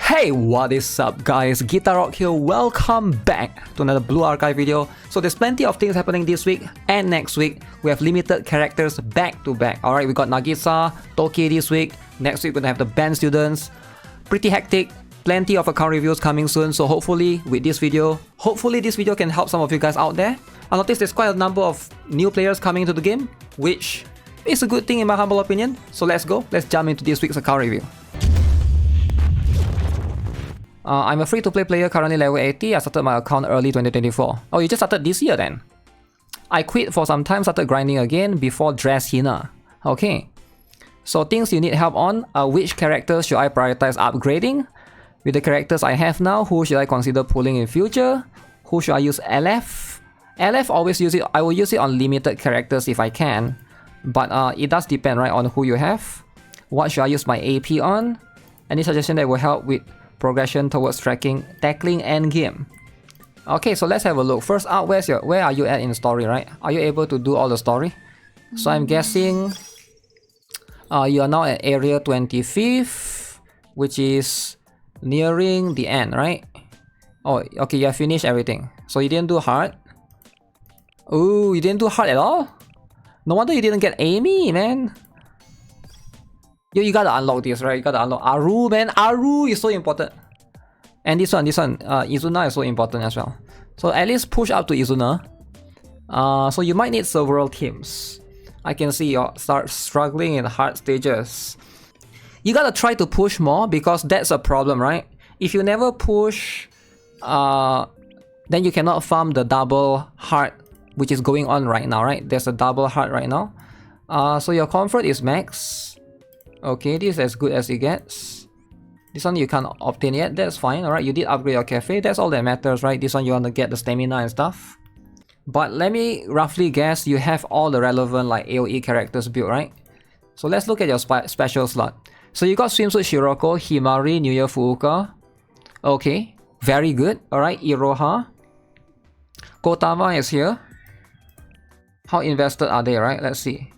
Hey, what is up guys, Guitar Rock here, welcome back to another Blue Archive video. So there's plenty of things happening this week and next week. We have limited characters back to back. Alright, we got Nagisa, Toki this week. Next week we're gonna have the band students. Pretty hectic, plenty of account reviews coming soon. So hopefully this video can help some of you guys out there. I noticed there's quite a number of new players coming into the game, which is a good thing in my humble opinion. So let's jump into this week's account review. I'm a free-to-play player, currently level 80. I started my account early 2024. Oh, you just started this year then? I quit for some time, started grinding again before Dress Hina. Okay. So things you need help on are which characters should I prioritize upgrading? With the characters I have now, who should I consider pulling in future? Who should I use LF? LF always use it, I will use it on limited characters if I can. But it does depend, right, on who you have. What should I use my AP on? Any suggestion that will help with progression towards tackling endgame. Okay, so let's have a look. First out, where are you at in story, right? Are you able to do all the story? So I'm guessing you are now at area 25th, which is nearing the end, right? Oh, okay, you have finished everything. So you didn't do hard. Oh, you didn't do hard at all? No wonder you didn't get Amy, man. You gotta unlock this, right? You gotta unlock Aru, man. Aru is so important. And this one, Izuna is so important as well. So at least push up to Izuna. So you might need several teams. I can see you start struggling in hard stages. You gotta try to push more because that's a problem, right? If you never push, then you cannot farm the double heart, which is going on right now, right? There's a double heart right now. So your comfort is max. Okay, this is as good as it gets. This one you can't obtain yet, that's fine, alright? You did upgrade your cafe, that's all that matters, right? This one you want to get the stamina and stuff. But let me roughly guess, you have all the relevant like AoE characters built, right? So let's look at your special slot. So you got Swimsuit Shiroko, Himari, New Year Fuuka. Okay, very good, alright? Iroha. Kotama is here. How invested are they, right? Let's see.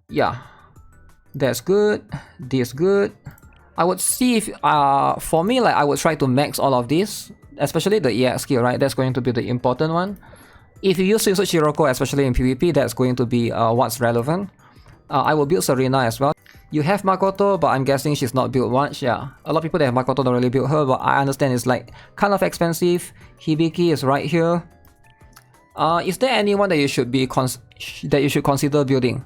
Yeah. That's good. This good. I would see if for me, like I would try to max all of these, especially the EX skill, right? That's going to be the important one. If you use Swimsuit Shiroko, especially in PvP, that's going to be what's relevant. I will build Serena as well. You have Makoto, but I'm guessing she's not built much. Yeah, a lot of people that have Makoto don't really build her, but I understand it's like kind of expensive. Hibiki is right here. Is there anyone that you should consider building?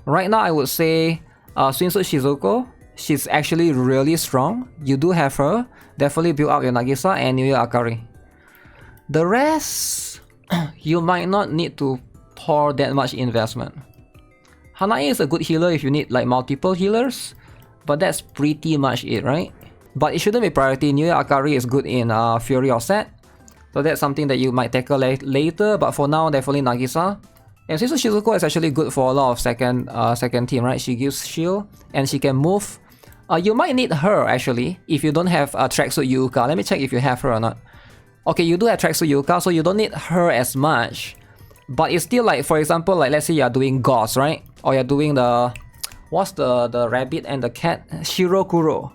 Right now, I would say Swimsuit Shizuko. She's actually really strong. You do have her. Definitely build up your Nagisa and New Year Akari. The rest, you might not need to pour that much investment. Hanae is a good healer if you need like multiple healers, but that's pretty much it, right? But it shouldn't be priority. New Year Akari is good in Fury or Set, so that's something that you might tackle later. But for now, definitely Nagisa. And Swimsuit Shizuko is actually good for a lot of second team, right? She gives shield and she can move. You might need her actually if you don't have Tracksuit Yuka. Let me check if you have her or not. Okay, you do have Tracksuit Yuka, so you don't need her as much. But it's still like, for example, like let's say you're doing Gauss, right? Or you're doing the... What's the rabbit and the cat? Shirokuro.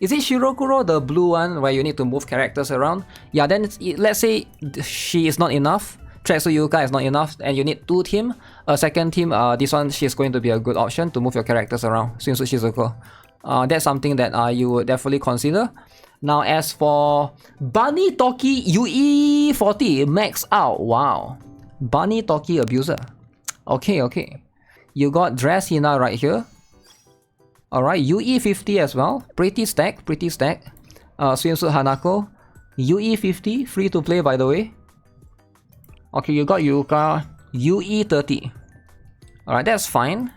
Is it Shirokuro, the blue one where you need to move characters around? Yeah, then let's say she is not enough. Tracksuit Yuka is not enough and you need two team. A second team, this one she's going to be a good option to move your characters around. Swimsuit Shizuko. That's something that you would definitely consider. Now as for Bunny Toki UE40 max out. Wow. Bunny Toki Abuser. Okay. You got Dress Hina right here. Alright, UE50 as well. Pretty stack. Swimsuit Hanako. UE50, free to play by the way. Okay, you got Yuka, UE30. Alright, that's fine.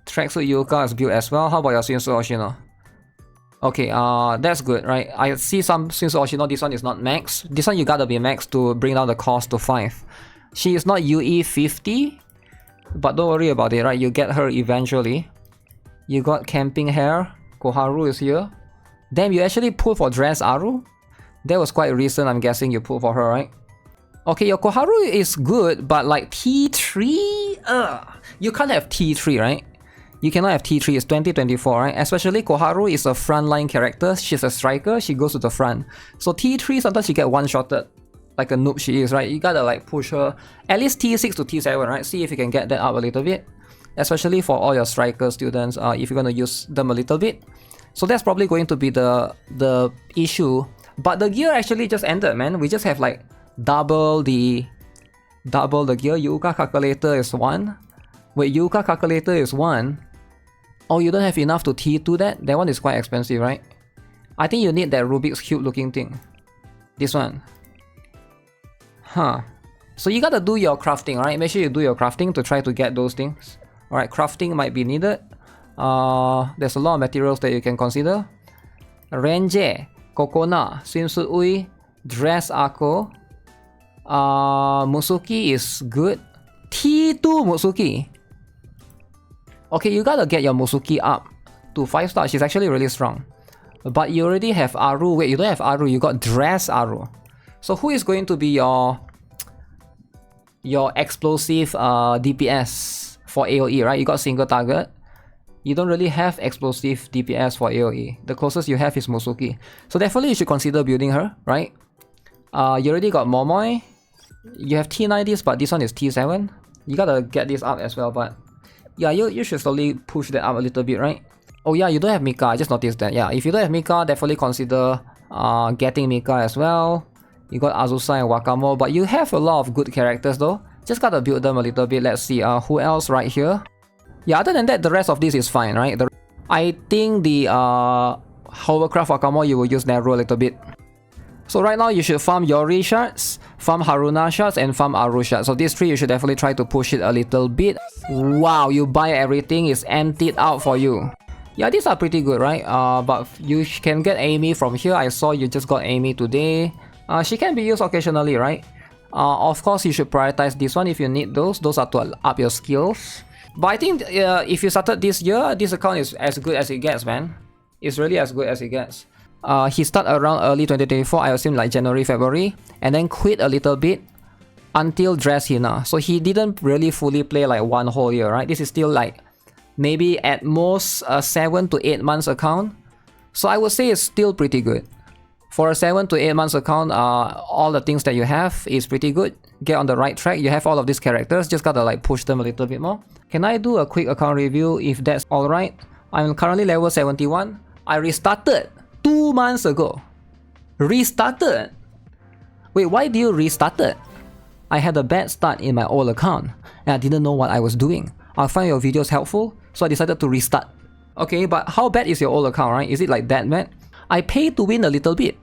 Tracksuit Yuka is built as well. How about your Swimsuit Oshino? Okay, that's good, right? I see some Swimsuit Oshino, this one is not max. This one you gotta be max to bring down the cost to 5. She is not UE50, but don't worry about it, right? You get her eventually. You got Camping Hair, Koharu is here. Damn, you actually pulled for Dress Aru? That was quite recent, I'm guessing you pulled for her, right? Okay, your Koharu is good, but like T3? You can't have T3, right? You cannot have T3, it's 2024, right? Especially Koharu is a frontline character, she's a striker, she goes to the front. So T3, sometimes she get one-shotted, like a noob she is, right? You gotta like push her, at least T6 to T7, right? See if you can get that up a little bit. Especially for all your striker students, if you're gonna use them a little bit. So that's probably going to be the issue. But the gear actually just ended, man. We just have like double the gear. Yuka calculator is 1. Wait, Yuka calculator is 1. Oh, you don't have enough to T2 that? That one is quite expensive, right? I think you need that Rubik's Cube looking thing. This one. Huh. So you gotta do your crafting, right? Make sure you do your crafting to try to get those things. Alright, crafting might be needed. There's a lot of materials that you can consider. Renje, Kokona, Swimsuit Ui, Dress Ako. Musuki is good. T2 Musuki. Okay, you gotta get your Musuki up to 5 star. She's actually really strong. But you already have Aru. Wait, you don't have Aru, you got Dress Aru. So who is going to be your explosive DPS for AoE, right? You got single target. You don't really have explosive DPS for AoE. The closest you have is Musuki. So definitely you should consider building her, right? You already got Momoi. You have T90s, but this one is T7. You gotta get this up as well, but yeah, you should slowly push that up a little bit, right? Oh yeah, you don't have Mika, I just noticed that. Yeah, if you don't have Mika, definitely consider getting Mika as well. You got Azusa and Wakamo, but you have a lot of good characters though. Just gotta build them a little bit. Let's see, who else right here? Yeah, other than that, the rest of this is fine, right? I think the Hovercraft Wakamo, you will use Nero a little bit. So right now, you should farm Yori shards, farm Haruna shards, and farm Aru shards. So these 3, you should definitely try to push it a little bit. Wow, you buy everything, it's emptied out for you. Yeah, these are pretty good, right? But you can get Amy from here. I saw you just got Amy today. She can be used occasionally, right? Of course, you should prioritize this one if you need those. Those are to up your skills. But I think if you started this year, this account is as good as it gets, man. It's really as good as it gets. He started around early 2024, I assume like January, February, and then quit a little bit until Dress Hina. So he didn't really fully play like 1 whole year, right? This is still like maybe at most a 7 to 8 months account. So I would say it's still pretty good. For a 7 to 8 months account, all the things that you have is pretty good. Get on the right track. You have all of these characters, just gotta like push them a little bit more. Can I do a quick account review if that's alright? I'm currently level 71. I restarted 2 months ago. Restarted? Wait, why do you restart it? I had a bad start in my old account and I didn't know what I was doing. I find your videos helpful, so I decided to restart. Okay, but how bad is your old account, right? Is it like that bad? I pay to win a little bit.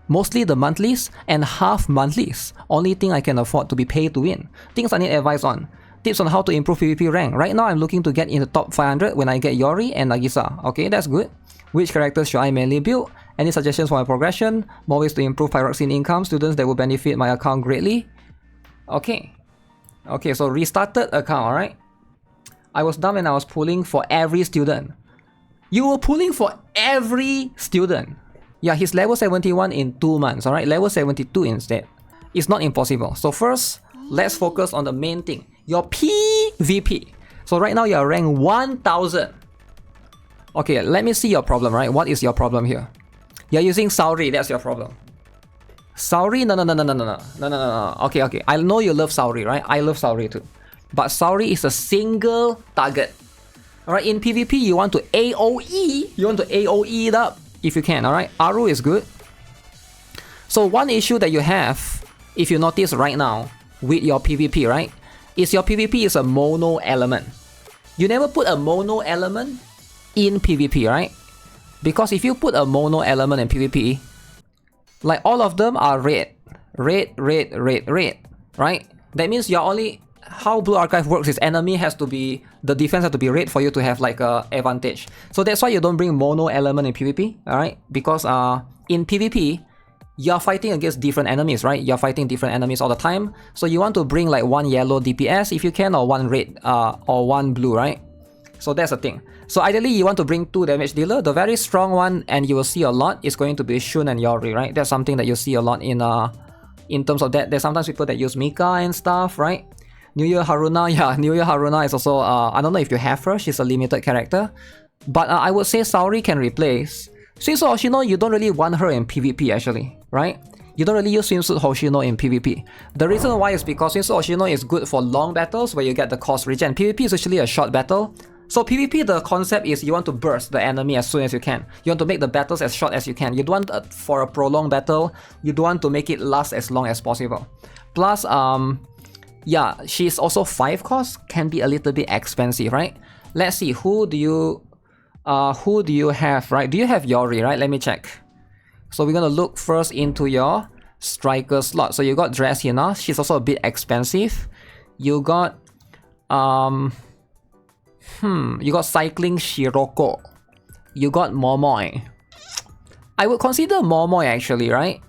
Mostly the monthlies and half monthlies. Only thing I can afford to be paid to win. Things I need advice on. Tips on how to improve PvP rank. Right now I'm looking to get in the top 500 when I get Yori and Nagisa. Okay, that's good. Which characters should I mainly build? Any suggestions for my progression? More ways to improve Pyroxene income? Students that will benefit my account greatly? Okay. Okay, so restarted account, alright? I was dumb and I was pulling for every student. You were pulling for every student. Yeah, he's level 71 in 2 months, alright? Level 72 instead. It's not impossible. So first, let's focus on the main thing. Your PvP. So right now you're ranked 1000. Okay, let me see your problem, right? What is your problem here? You're using SAORI, that's your problem. SAORI? No. Okay. I know you love SAORI, right? I love SAORI too. But SAORI is a single target. Alright, in PvP, you want to AoE. You want to AoE it up if you can, alright? Aru is good. So one issue that you have, if you notice right now, with your PvP, right? Is your PvP is a mono element. You never put a mono element in PvP, right? Because if you put a mono element in PvP, like all of them are red, right? That means you're only... How Blue Archive works is enemy has to be... The defense has to be red for you to have like a advantage. So that's why you don't bring mono element in PvP, alright? Because in PvP, you're fighting against different enemies, right? You're fighting different enemies all the time. So you want to bring like 1 yellow DPS if you can, or 1 red or 1 blue, right? So that's the thing. So ideally you want to bring 2 damage dealer. The very strong one, and you will see a lot, is going to be Shun and Yori, right? That's something that you see a lot in terms of that. There's sometimes people that use Mika and stuff, right? New Year Haruna, yeah, New Year Haruna is also, I don't know if you have her, she's a limited character. But I would say SAORI can replace. Swimsuit Hoshino, you don't really want her in PvP actually, right? You don't really use Swimsuit Hoshino in PvP. The reason why is because Swimsuit Hoshino is good for long battles where you get the cost regen. PvP is usually a short battle. So PvP, the concept is you want to burst the enemy as soon as you can. You want to make the battles as short as you can. You don't want for a prolonged battle, you don't want to make it last as long as possible. Plus, yeah, she's also 5 cost, can be a little bit expensive, right? Let's see, who do you have, right? Do you have Yori, right? Let me check. So we're gonna look first into your striker slot. So you got Dressina, she's also a bit expensive. You got you got Cycling Shiroko. You got Momoi. I would consider Momoi actually, right?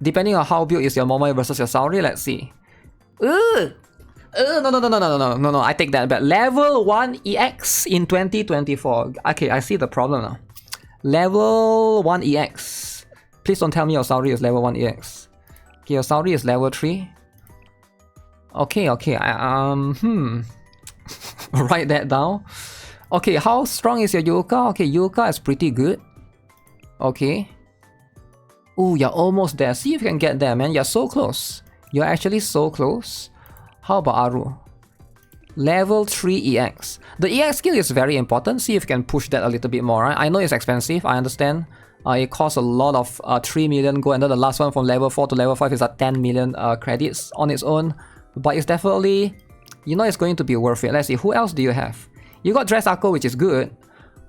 Depending on how built is your Momoi versus your SAORI, let's see. No, I take that back. Level 1 EX in 2024. Okay, I see the problem now. Level 1 EX. Please don't tell me your SAORI is level 1 EX. Okay, your SAORI is level 3. Okay, write that down. Okay, how strong is your Yuka? Okay, Yuka is pretty good. Okay. Ooh, you're almost there. See if you can get there, man. You're so close. You're actually so close. How about Aru? Level 3 EX. The EX skill is very important. See if you can push that a little bit more, right? I know it's expensive, I understand. It costs a lot of 3 million gold, and then the last one from level 4 to level 5 is at 10 million credits on its own. But it's definitely, you know, it's going to be worth it. Let's see, who else do you have? You got Dress Akko, which is good.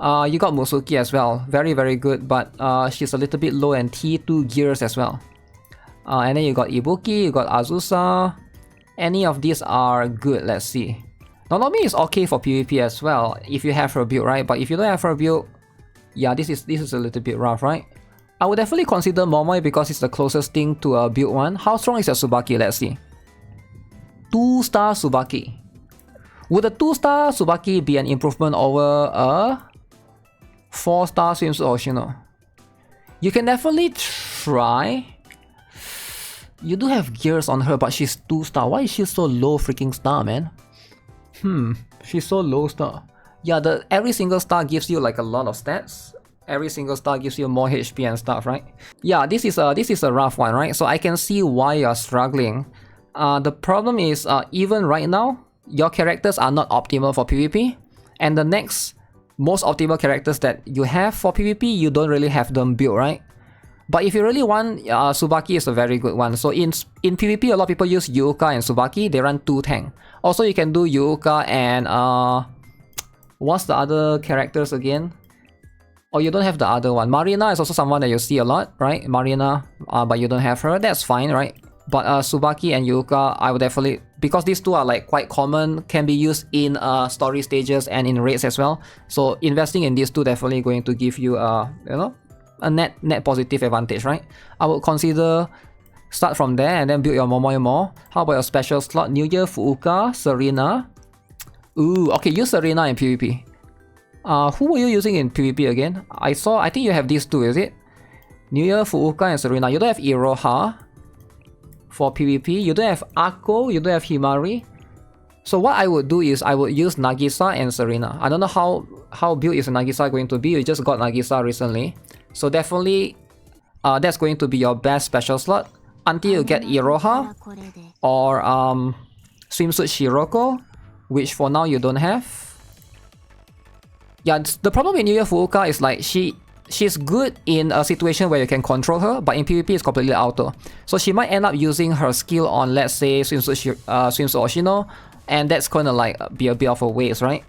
You got Musuki as well. Very, very good, but she's a little bit low in T2 gears as well. And then you got Ibuki, you got Azusa. Any of these are good, let's see. Nonomi is okay for PvP as well, if you have her build, right? But if you don't have her build, yeah, this is a little bit rough, right? I would definitely consider Momoi because it's the closest thing to a build one. How strong is your Tsubaki? Let's see. 2-star Tsubaki. Would a 2-star Tsubaki be an improvement over a 4-star Swimsuit Hoshino? You can definitely try. You do have gears on her, but she's 2-star. Why is she so low freaking star, man? She's so low star. Yeah, every single star gives you like a lot of stats. Every single star gives you more HP and stuff, right? Yeah, this is a rough one, right? So I can see why you're struggling. The problem is, even right now, your characters are not optimal for PvP. And the next most optimal characters that you have for PvP, you don't really have them built, right? But if you really want, Tsubaki is a very good one. So in PvP, a lot of people use Yuka and Tsubaki. They run 2 tank. Also, you can do Yuka and what's the other characters again? Oh, you don't have the other one. Marina is also someone that you see a lot, right? Marina, but you don't have her. That's fine, right? But Tsubaki and Yuka, I would definitely, because these two are like quite common, can be used in story stages and in raids as well. So investing in these two definitely going to give you you know, a net positive advantage, right? I would consider start from there and then build your Momoi more. How about your special slot? New Year, Fuuka, Serena. Ooh, okay, use Serena in PvP. Who were you using in PvP again? I think you have these two, is it? New Year, Fuuka, and Serena. You don't have Iroha for PvP. You don't have Akko. You don't have Himari. So what I would do is I would use Nagisa and Serena. I don't know how built is Nagisa going to be. You just got Nagisa recently. So definitely that's going to be your best special slot until you get Iroha or Swimsuit Shiroko, which for now you don't have. Yeah, the problem with New Year Fuuka is like she's good in a situation where you can control her, but in PvP it's completely auto. So she might end up using her skill on, let's say, Swimsuit Hoshino, and that's gonna like be a bit of a waste, right?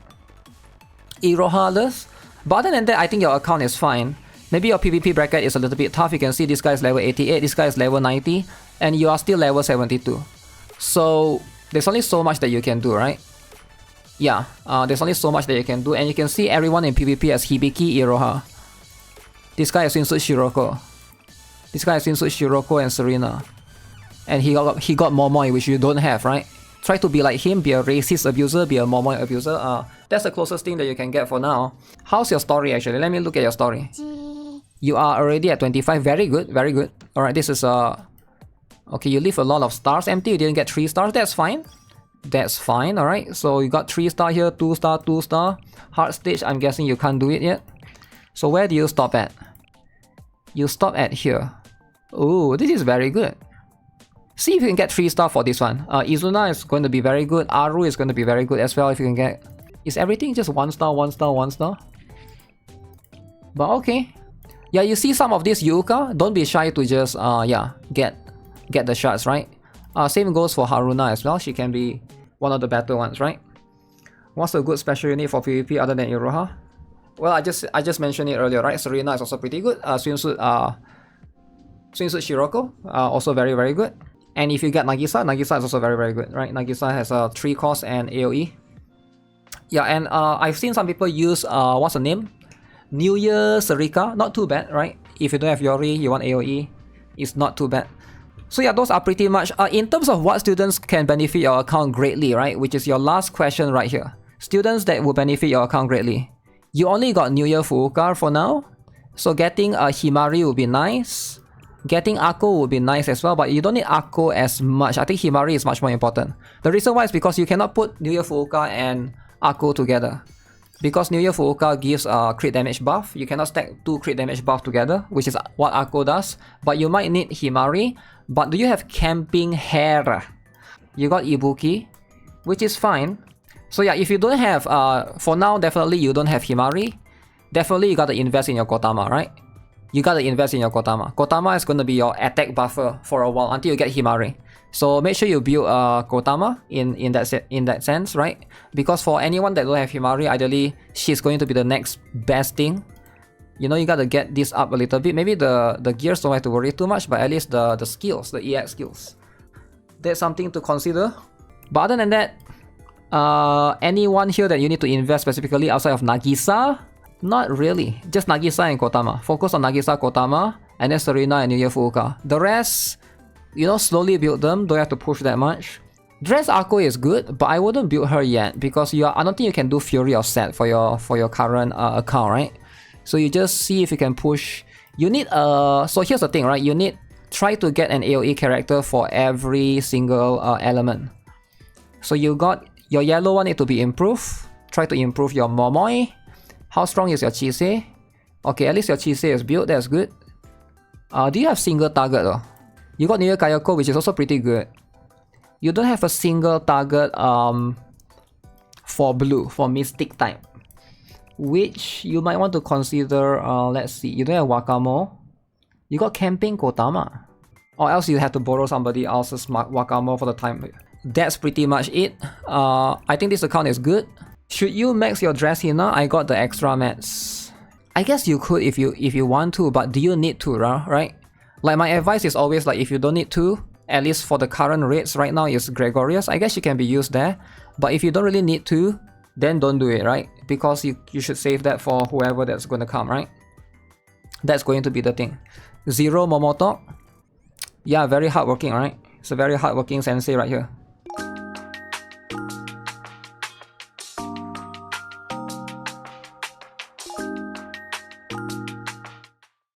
Iroha does. But other than that, I think your account is fine. Maybe your PvP bracket is a little bit tough. You can see this guy is level 88, this guy is level 90, and you are still level 72. So there's only so much that you can do, right? Yeah, there's only so much that you can do, and you can see everyone in PvP as Hibiki, Iroha. This guy is Swimsuit Shiroko. This guy is Swimsuit Shiroko and Serena. And he got Momoi, which you don't have, right? Try to be like him, be a racist abuser, be a Momoi abuser. That's the closest thing that you can get for now. How's your story actually? Let me look at your story. You are already at 25. Very good, very good. Alright, this is okay, you leave a lot of stars empty. You didn't get 3 stars. That's fine. That's fine, alright. So you got 3 star here, 2 star, 2 star. Hard stage, I'm guessing you can't do it yet. So where do you stop at? You stop at here. Oh, this is very good. See if you can get 3 star for this one. Izuna is going to be very good. Aru is going to be very good as well if you can get... Is everything just 1 star, 1 star, 1 star? But okay. Yeah, you see some of this Yuka, don't be shy to just get the shots, right? Same goes for Haruna as well. She can be one of the better ones, right? What's a good special unit for PvP other than Iroha? Well, I just mentioned it earlier, right? Serena is also pretty good. Swimsuit Shiroko, also very, very good. And if you get Nagisa, Nagisa is also very, very good, right? Nagisa has 3 cost and AoE. Yeah, and I've seen some people use, what's the name? New Year Sarika, not too bad, right? If you don't have Yori, you want AoE, it's not too bad. So yeah, those are pretty much, in terms of what students can benefit your account greatly, right? Which is your last question right here. Students that will benefit your account greatly. You only got New Year Fuuka for now. So getting a Himari would be nice. Getting Akko would be nice as well, but you don't need Akko as much. I think Himari is much more important. The reason why is because you cannot put New Year Fuuka and Akko together. Because New Year Fuuka gives a crit damage buff, you cannot stack 2 crit damage buff together, which is what Akko does. But you might need Himari. But do you have Camping Hair? You got Ibuki, which is fine. So yeah, if you don't have, for now, definitely you don't have Himari. Definitely you gotta invest in your Kotama, right? You gotta invest in your Kotama. Kotama is gonna be your attack buffer for a while until you get Himari. So make sure you build Kotama in that sense, right? Because for anyone that don't have Himari, ideally she's going to be the next best thing. You know, you gotta get this up a little bit. Maybe the gears don't have to worry too much, but at least the skills, the EX skills. That's something to consider. But other than that, anyone here that you need to invest specifically outside of Nagisa? Not really. Just Nagisa and Kotama. Focus on Nagisa, Kotama, and then Serena and New Year Fuuka. The rest, you know, slowly build them. Don't have to push that much. Dress Akko is good, but I wouldn't build her yet because I don't think you can do Fury or Set for your current account, right? So you just see if you can push. You need so here's the thing, right? You need try to get an AoE character for every single element. So you got your yellow one need to be improved. Try to improve your Momoi. How strong is your Chisei? Okay, at least your Chisei is built. That's good. Do you have single target though? You got New Year Kayako, which is also pretty good. You don't have a single target for blue, for Mystic type, which you might want to consider. Let's see, you don't have Wakamo. You got Camping Kotama, or else you have to borrow somebody else's Wakamo for the time. That's pretty much it. I think this account is good. Should you max your dress Hina? I got the extra mats. I guess you could if you want to, but do you need to, right? Like my advice is always like if you don't need to, at least for the current rates right now is Gregorius. I guess you can be used there, but if you don't really need to, then don't do it, right? Because you should save that for whoever that's going to come, right? That's going to be the thing. Zero Momoto. Yeah, very hardworking, right? It's a very hardworking sensei right here.